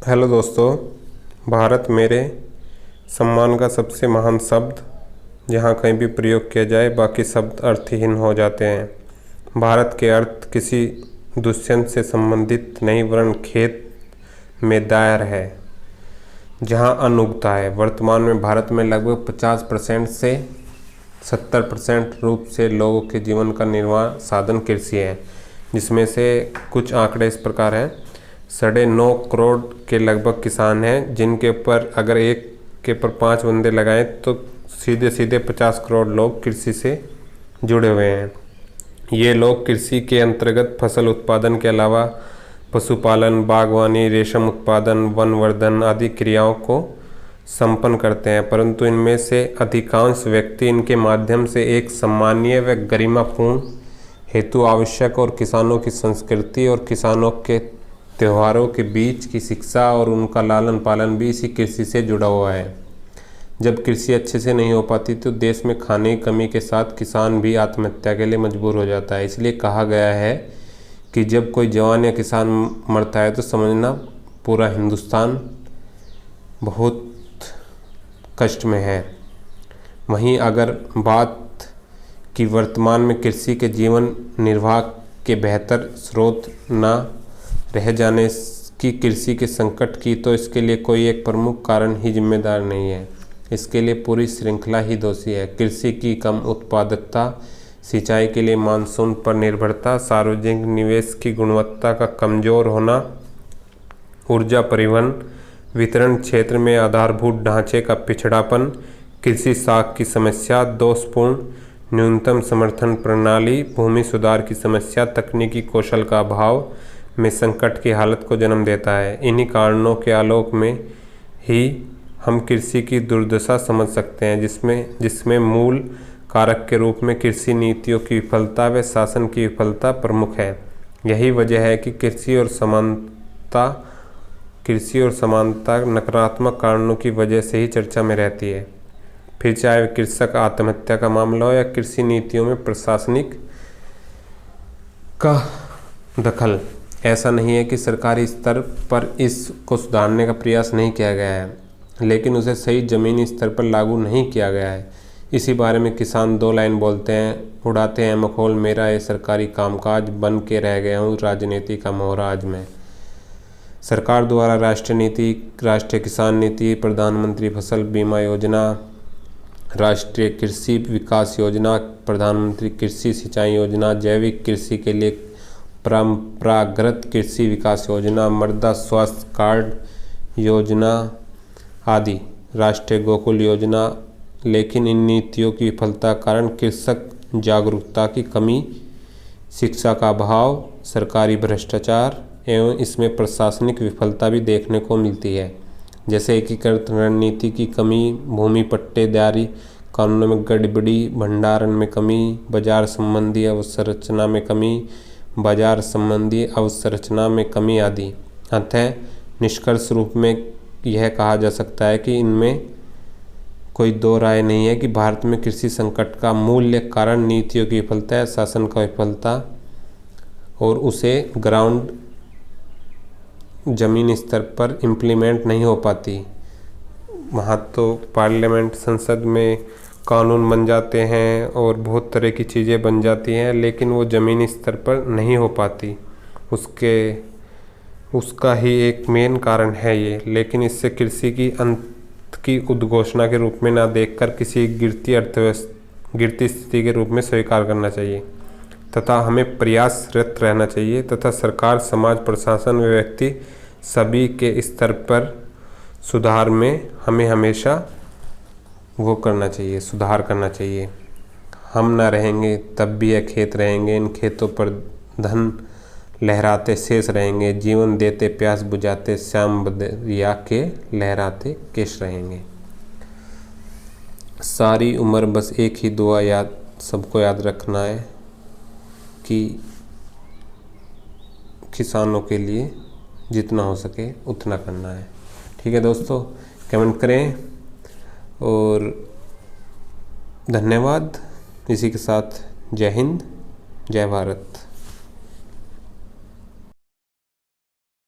Hello दोस्तों, भारत मेरे सम्मान का सबसे महान शब्द जहाँ कहीं भी प्रयोग किया जाए बाकी शब्द अर्थहीन हो जाते हैं। भारत के अर्थ किसी दुष्यंत से संबंधित नहीं वरन खेत में दायर है जहाँ अन्न उगता है। वर्तमान में भारत में लगभग 50% से 70% रूप से लोगों के जीवन का निर्वाह साधन कृषि है, जिसमें से कुछ आंकड़े इस प्रकार हैं। 9.5 करोड़ के लगभग किसान हैं, जिनके ऊपर अगर एक के ऊपर 5 बंदे लगाएं तो सीधे सीधे 50 करोड़ लोग कृषि से जुड़े हुए हैं। ये लोग कृषि के अंतर्गत फसल उत्पादन के अलावा पशुपालन, बागवानी, रेशम उत्पादन, वनवर्धन आदि क्रियाओं को संपन्न करते हैं, परंतु इनमें से अधिकांश व्यक्ति इनके माध्यम से एक सम्मानीय व गरिमापूर्ण हेतु आवश्यक और किसानों की संस्कृति और किसानों के त्योहारों के बीच की शिक्षा और उनका लालन पालन भी इसी कृषि से जुड़ा हुआ है। जब कृषि अच्छे से नहीं हो पाती तो देश में खाने की कमी के साथ किसान भी आत्महत्या के लिए मजबूर हो जाता है। इसलिए कहा गया है कि जब कोई जवान या किसान मरता है तो समझना पूरा हिंदुस्तान बहुत कष्ट में है। वहीं अगर बात की वर्तमान में कृषि के जीवन निर्वाह के बेहतर स्रोत न रह जाने की, कृषि के संकट की, तो इसके लिए कोई एक प्रमुख कारण ही जिम्मेदार नहीं है। इसके लिए पूरी श्रृंखला ही दोषी है। कृषि की कम उत्पादकता, सिंचाई के लिए मानसून पर निर्भरता, सार्वजनिक निवेश की गुणवत्ता का कमजोर होना, ऊर्जा परिवहन वितरण क्षेत्र में आधारभूत ढांचे का पिछड़ापन, कृषि साख की समस्या, दोषपूर्ण न्यूनतम समर्थन प्रणाली, भूमि सुधार की समस्या, तकनीकी कौशल का अभाव में संकट की हालत को जन्म देता है। इन्हीं कारणों के आलोक में ही हम कृषि की दुर्दशा समझ सकते हैं, जिसमें मूल कारक के रूप में कृषि नीतियों की विफलता व शासन की विफलता प्रमुख है। यही वजह है कि कृषि और समानता नकारात्मक कारणों की वजह से ही चर्चा में रहती है। फिर चाहे कृषक आत्महत्या का मामला हो या कृषि नीतियों में प्रशासनिक का दखल। ऐसा नहीं है कि सरकारी स्तर पर इसको सुधारने का प्रयास नहीं किया गया है, लेकिन उसे सही ज़मीनी स्तर पर लागू नहीं किया गया है। इसी बारे में किसान 2 लाइन बोलते हैं, उड़ाते हैं मखौल, मेरा ये सरकारी कामकाज, बन के रह गया हूँ राजनीति का मोहरा आज मैं। सरकार द्वारा राष्ट्रीय नीति, राष्ट्रीय किसान नीति, प्रधानमंत्री फसल बीमा योजना, राष्ट्रीय कृषि विकास योजना, प्रधानमंत्री कृषि सिंचाई योजना, जैविक कृषि के लिए परंपरागत कृषि विकास योजना, मृदा स्वास्थ्य कार्ड योजना आदि, राष्ट्रीय गोकुल योजना। लेकिन इन नीतियों की विफलता कारण कृषक जागरूकता की कमी, शिक्षा का अभाव, सरकारी भ्रष्टाचार एवं इसमें प्रशासनिक विफलता भी देखने को मिलती है। जैसे एकीकृत रणनीति की कमी, भूमि पट्टेदारी कानूनों में गड़बड़ी, भंडारण में कमी, बाजार संबंधी अवसंरचना में कमी आदि। अतः निष्कर्ष रूप में यह कहा जा सकता है कि इनमें कोई दो राय नहीं है कि भारत में कृषि संकट का मूल कारण नीतियों की विफलता है, शासन का विफलता और उसे ग्राउंड जमीन स्तर पर इम्प्लीमेंट नहीं हो पाती। वहाँ तो पार्लियामेंट, संसद में कानून बन जाते हैं और बहुत तरह की चीज़ें बन जाती हैं, लेकिन वो ज़मीनी स्तर पर नहीं हो पाती। उसका ही एक मेन कारण है ये। लेकिन इससे कृषि की अंत की उद्घोषणा के रूप में ना देखकर किसी गिरती स्थिति के रूप में स्वीकार करना चाहिए तथा हमें प्रयासरत रहना चाहिए तथा सरकार, समाज, प्रशासन व व्यक्ति सभी के स्तर पर सुधार में हमें हमेशा सुधार करना चाहिए। हम ना रहेंगे तब भी यह खेत रहेंगे, इन खेतों पर धन लहराते शेष रहेंगे, जीवन देते प्यास बुझाते श्याम बदरिया के लहराते केश रहेंगे। सारी उम्र बस एक ही दुआ सबको याद रखना है कि किसानों के लिए जितना हो सके उतना करना है। ठीक है दोस्तों, कमेंट करें और धन्यवाद। इसी के साथ जय हिंद, जय भारत।